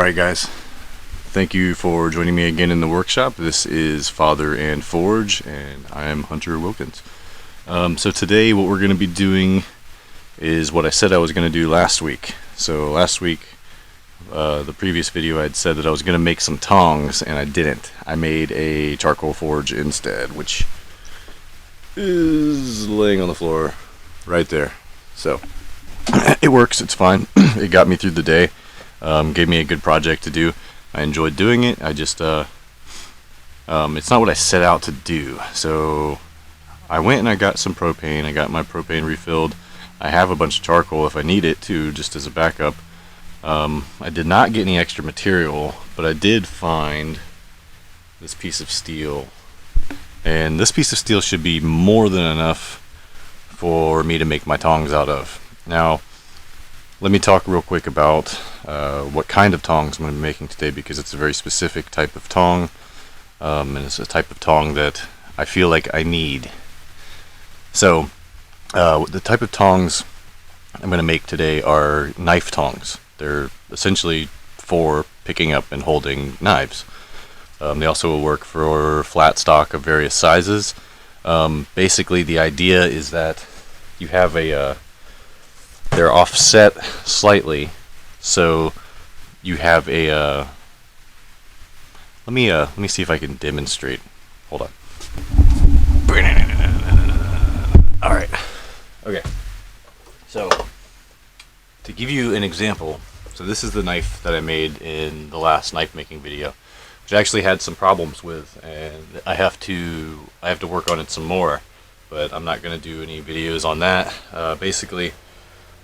Alright guys, thank you for joining me again in the workshop. This is Father and Forge, and I am Hunter Wilkins. So today what we're going to be doing is what I said I was going to do last week. So last week, the previous video, I had said that I was going to make some tongs, and I didn't. I made a charcoal forge instead, which is laying on the floor right there. So it works, it's fine. It got me through the day. Gave me a good project to do. I enjoyed doing it. I just it's not what I set out to do. So I went and I got some propane. I got my propane refilled. I have a bunch of charcoal if I need it too, just as a backup. I did not get any extra material, but I did find this piece of steel, and this piece of steel should be more than enough for me to make my tongs out of. Now let me talk real quick about what kind of tongs I'm going to be making today, because it's a very specific type of tong, and it's a type of tong that I feel like I need. So the type of tongs I'm going to make today are knife tongs. They're essentially for picking up and holding knives. They also will work for flat stock of various sizes. Basically the idea is that you have they're offset slightly, so you have a let me see if I can demonstrate. Hold on. Alright. Okay. So to give you an example, so this is the knife that I made in the last knife making video, which I actually had some problems with, and I have to work on it some more, but I'm not going to do any videos on that. Basically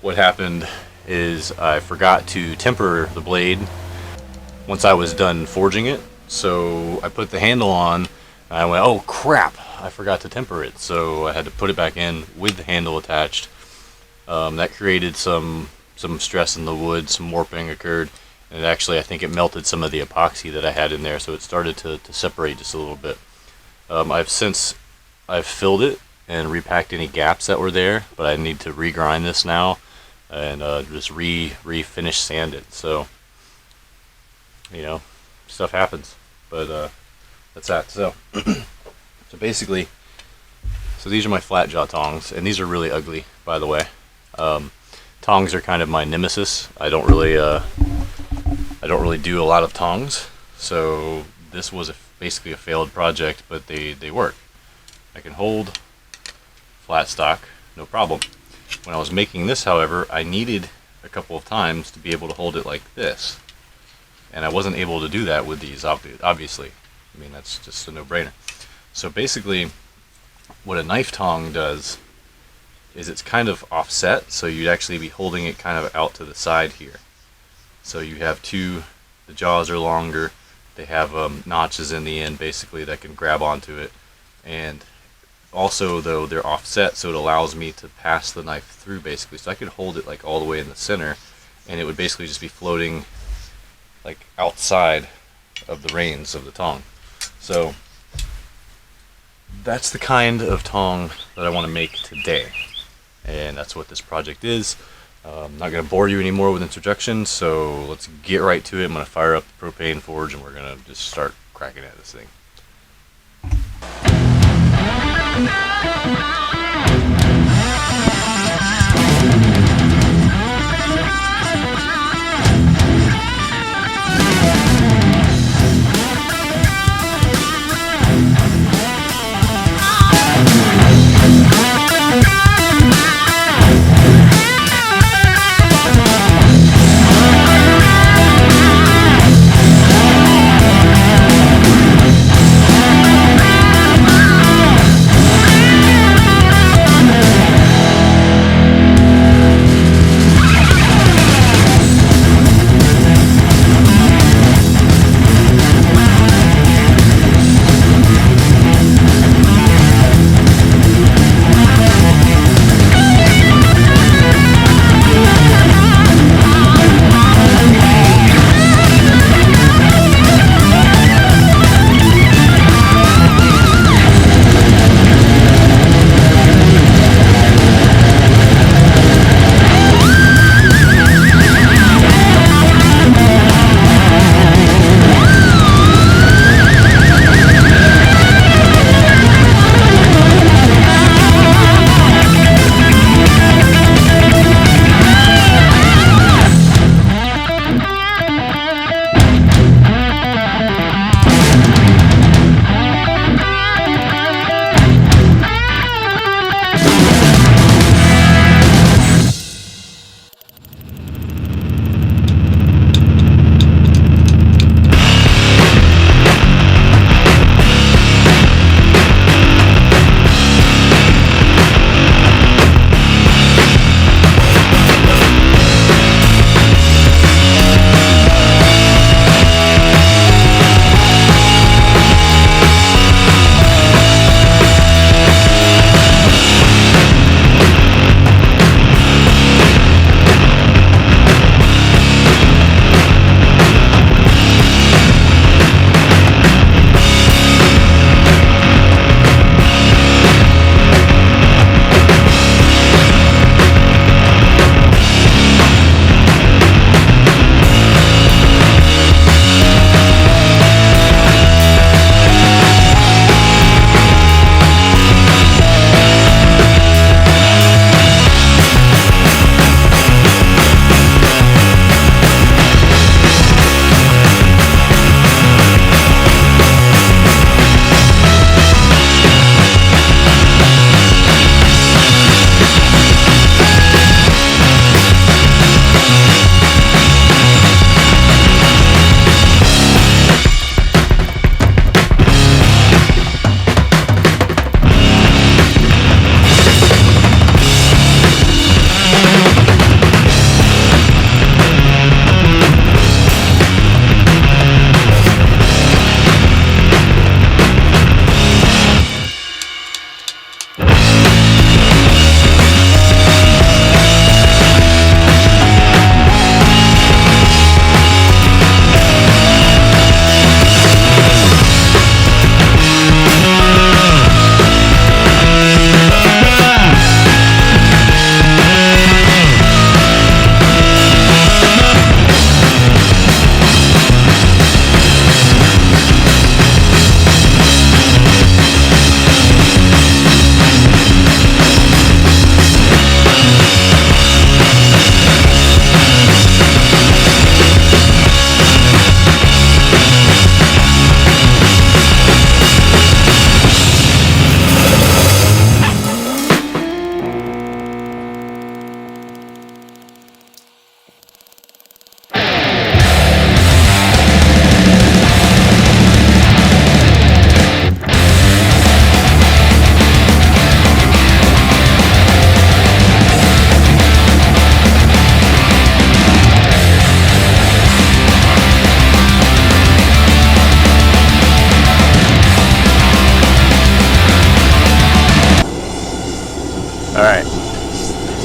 what happened is I forgot to temper the blade once I was done forging it. So I put the handle on and I went, oh crap, I forgot to temper it. So I had to put it back in with the handle attached. That created some stress in the wood, some warping occurred, and actually I think it melted some of the epoxy that I had in there, so it started to separate just a little bit. I've filled it and repacked any gaps that were there, but I need to regrind this now and just refinish sand it. So, you know, stuff happens, but that's that. So so basically, so these are my flat jaw tongs, and these are really ugly, by the way. Tongs are kind of my nemesis. I don't really do a lot of tongs, so this was basically a failed project, but they work. I can hold flat stock, no problem. When I was making this, however, I needed a couple of times to be able to hold it like this, and I wasn't able to do that with these, obviously. I mean, that's just a no-brainer. So basically what a knife tong does is it's kind of offset, so you'd actually be holding it kind of out to the side here. So you have the jaws are longer, they have notches in the end basically that can grab onto it, and also though they're offset, so it allows me to pass the knife through basically. So I could hold it like all the way in the center, and it would basically just be floating like outside of the reins of the tong. So that's the kind of tong that I want to make today, and that's what this project is. I'm not going to bore you anymore with introductions, so let's get right to it. I'm going to fire up the propane forge, and we're going to just start cracking at this thing.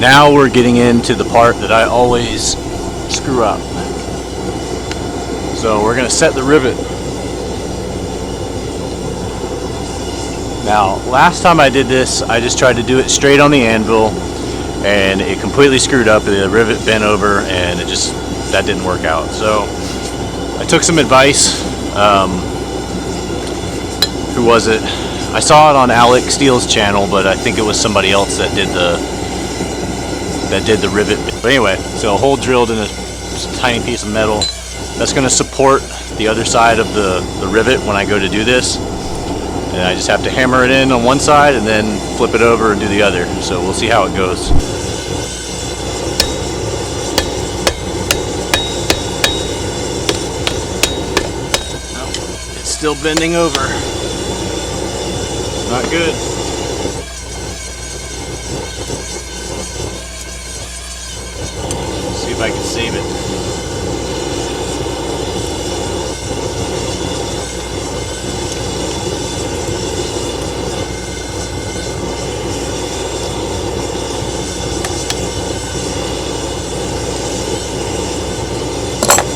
Now we're getting into the part that I always screw up. So we're going to set the rivet. Now, last time I did this, I just tried to do it straight on the anvil, and it completely screwed up. The rivet bent over, and that didn't work out. So I took some advice. Who was it? I saw it on Alex Steele's channel, but I think it was somebody else that did the rivet. But anyway, so a hole drilled in a tiny piece of metal that's going to support the other side of the rivet when I go to do this. And I just have to hammer it in on one side and then flip it over and do the other. So we'll see how it goes. Oh, it's still bending over. Not good. See if I can save it.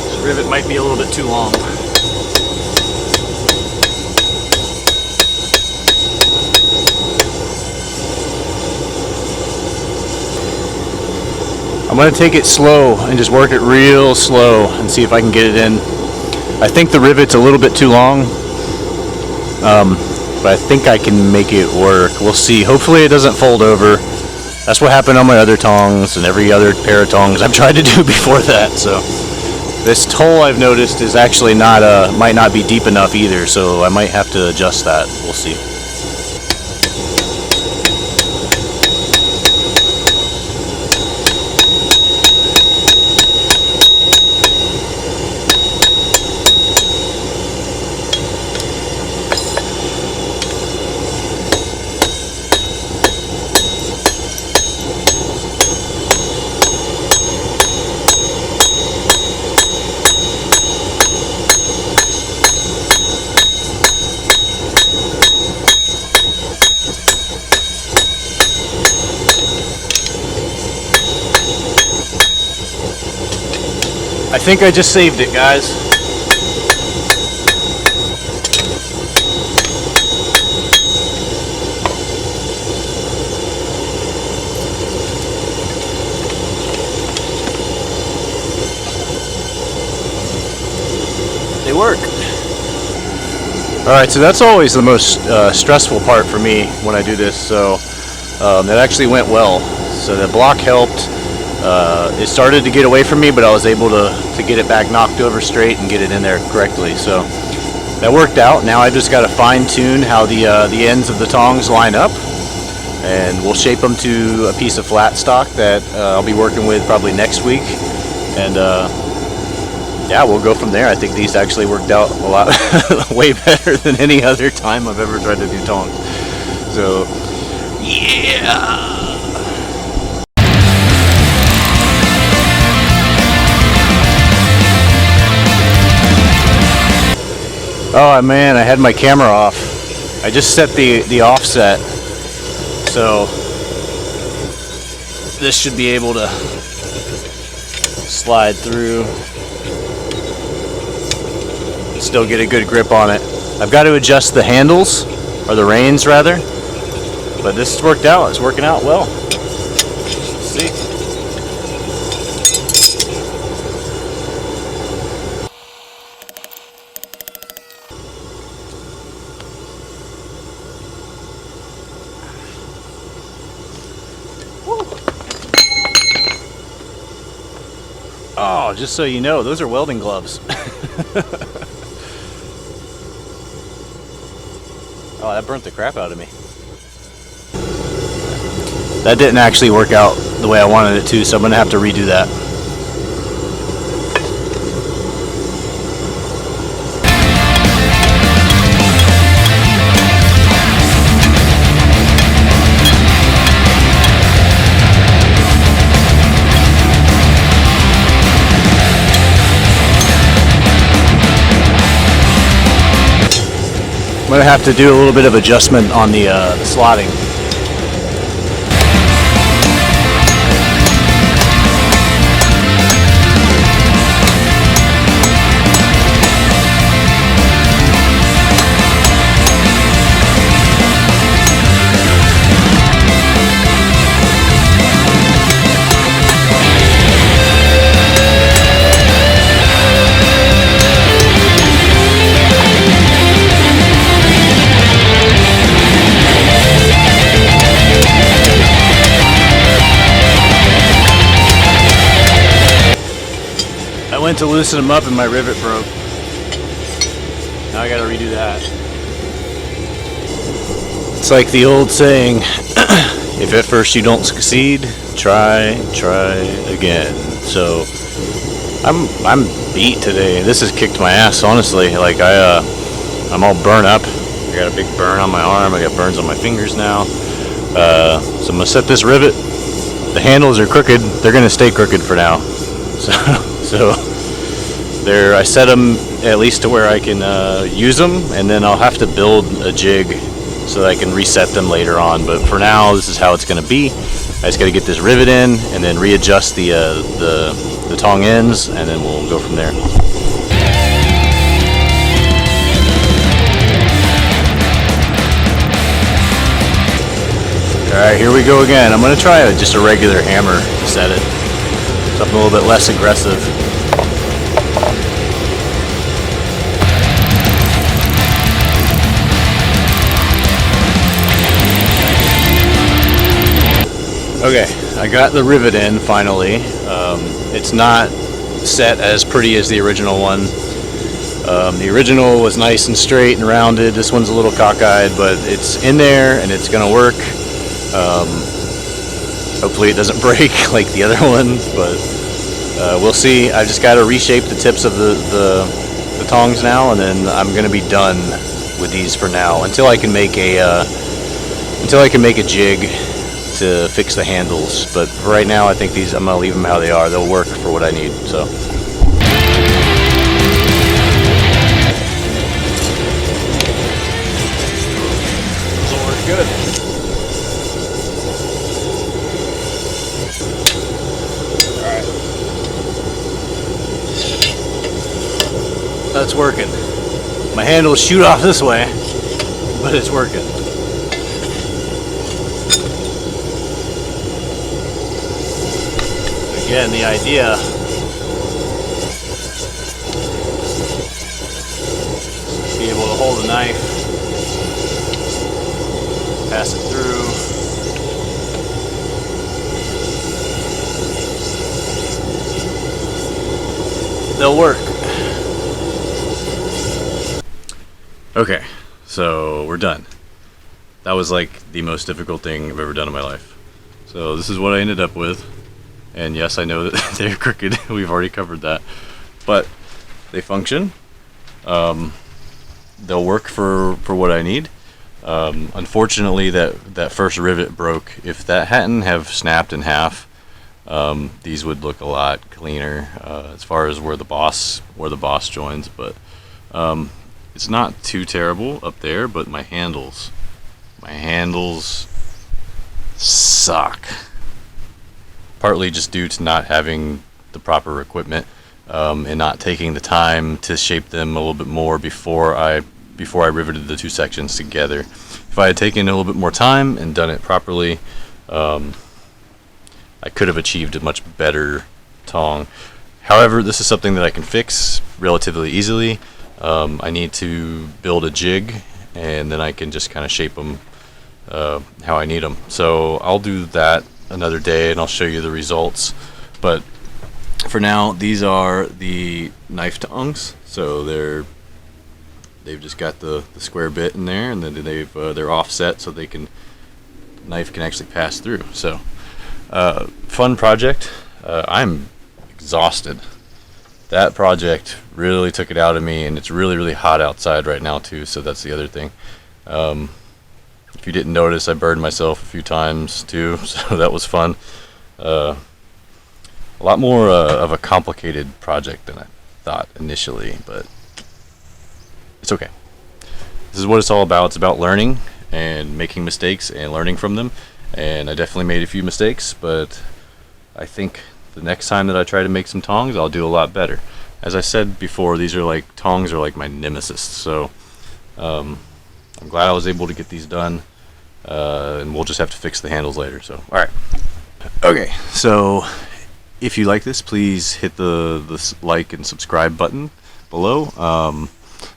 This rivet might be a little bit too long. I'm going to take it slow and just work it real slow and see if I can get it in. I think the rivet's a little bit too long, but I think I can make it work. We'll see. Hopefully it doesn't fold over. That's what happened on my other tongs and every other pair of tongs I've tried to do before that. So this hole I've noticed is actually might not be deep enough either, so I might have to adjust that. We'll see. I think I just saved it, guys. They work. Alright, so that's always the most stressful part for me when I do this, so that actually went well. So the block helped. It started to get away from me, but I was able to get it back knocked over straight and get it in there correctly. So that worked out. Now I just got to fine tune how the ends of the tongs line up, and we'll shape them to a piece of flat stock that I'll be working with probably next week. And yeah, we'll go from there. I think these actually worked out a lot way better than any other time I've ever tried to do tongs. So yeah. Oh man, I had my camera off. I just set the offset, so this should be able to slide through and still get a good grip on it. I've got to adjust the handles, or the reins rather, but this has worked out. It's working out well. Let's see. Oh, just so you know, those are welding gloves. Oh, that burnt the crap out of me. That didn't actually work out the way I wanted it to, so I'm going to have to redo that. I'm going to have to do a little bit of adjustment on the slotting. went to loosen them up and my rivet broke. Now I gotta redo that. It's like the old saying, if at first you don't succeed, try again. So I'm beat today. This has kicked my ass, honestly. Like I'm all burnt up. I got a big burn on my arm. I got burns on my fingers now. So I'm gonna set this rivet. The handles are crooked. They're gonna stay crooked for now. So I set them at least to where I can use them, and then I'll have to build a jig so that I can reset them later on. But for now, this is how it's gonna be. I just gotta get this rivet in and then readjust the tong ends, and then we'll go from there. Alright, here we go again. I'm going to try just a regular hammer to set it. Something a little bit less aggressive. Okay, I got the rivet in finally. It's not set as pretty as the original one. The original was nice and straight and rounded. This one's a little cockeyed, but it's in there and it's going to work. Hopefully it doesn't break like the other ones, but we'll see. I've just got to reshape the tips of the tongs now, and then I'm going to be done with these for now until I can make a jig to fix the handles. But for right now, I think these I'm going to leave them how they are. They'll work for what I need. So. This will work good. That's working. My handles shoot off this way, but it's working. Again, the idea is to be able to hold a knife, pass it through. They'll work. Okay, so we're done. That was like the most difficult thing I've ever done in my life. So this is what I ended up with. And yes, I know that they're crooked. We've already covered that. But they function. They'll work for what I need. Unfortunately, that first rivet broke. If that hadn't have snapped in half, these would look a lot cleaner as far as where the boss joins. But it's not too terrible up there, but my handles suck. Partly just due to not having the proper equipment and not taking the time to shape them a little bit more before I riveted the two sections together. If I had taken a little bit more time and done it properly, I could have achieved a much better tong. However, this is something that I can fix relatively easily. I need to build a jig, and then I can just kind of shape them how I need them. So I'll do that another day, and I'll show you the results. But for now, these are the knife tongs. So they've just got the square bit in there, and then they're offset so knife can actually pass through. So fun project. I'm exhausted. That project really took it out of me, and it's really, really hot outside right now too, so that's the other thing. If you didn't notice, I burned myself a few times too, so that was fun. A lot more of a complicated project than I thought initially, but it's okay. This is what it's all about. It's about learning and making mistakes and learning from them, and I definitely made a few mistakes, but I think the next time that I try to make some tongs, I'll do a lot better. As I said before, tongs are like my nemesis, so I'm glad I was able to get these done, and we'll just have to fix the handles later. So, alright. Okay, so if you like this, please hit the like and subscribe button below.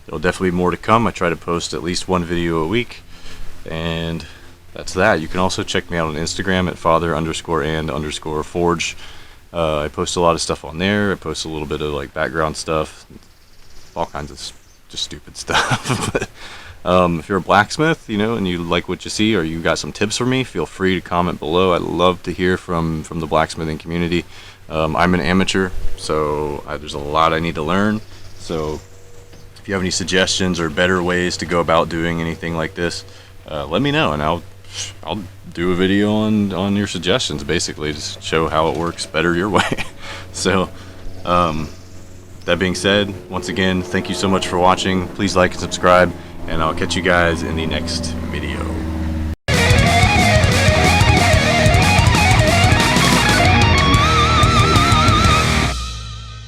There'll definitely be more to come. I try to post at least one video a week, and that's that. You can also check me out on Instagram at father_and_forge. I post a lot of stuff on there. I post a little bit of like background stuff, all kinds of just stupid stuff. But if you're a blacksmith, and you like what you see, or you got some tips for me, feel free to comment below. I'd love to hear from the blacksmithing community. I'm an amateur, so there's a lot I need to learn. So if you have any suggestions or better ways to go about doing anything like this, let me know, and I'll do a video on your suggestions, basically, to show how it works better your way. So that being said, once again, thank you so much for watching. Please like and subscribe, and I'll catch you guys in the next video.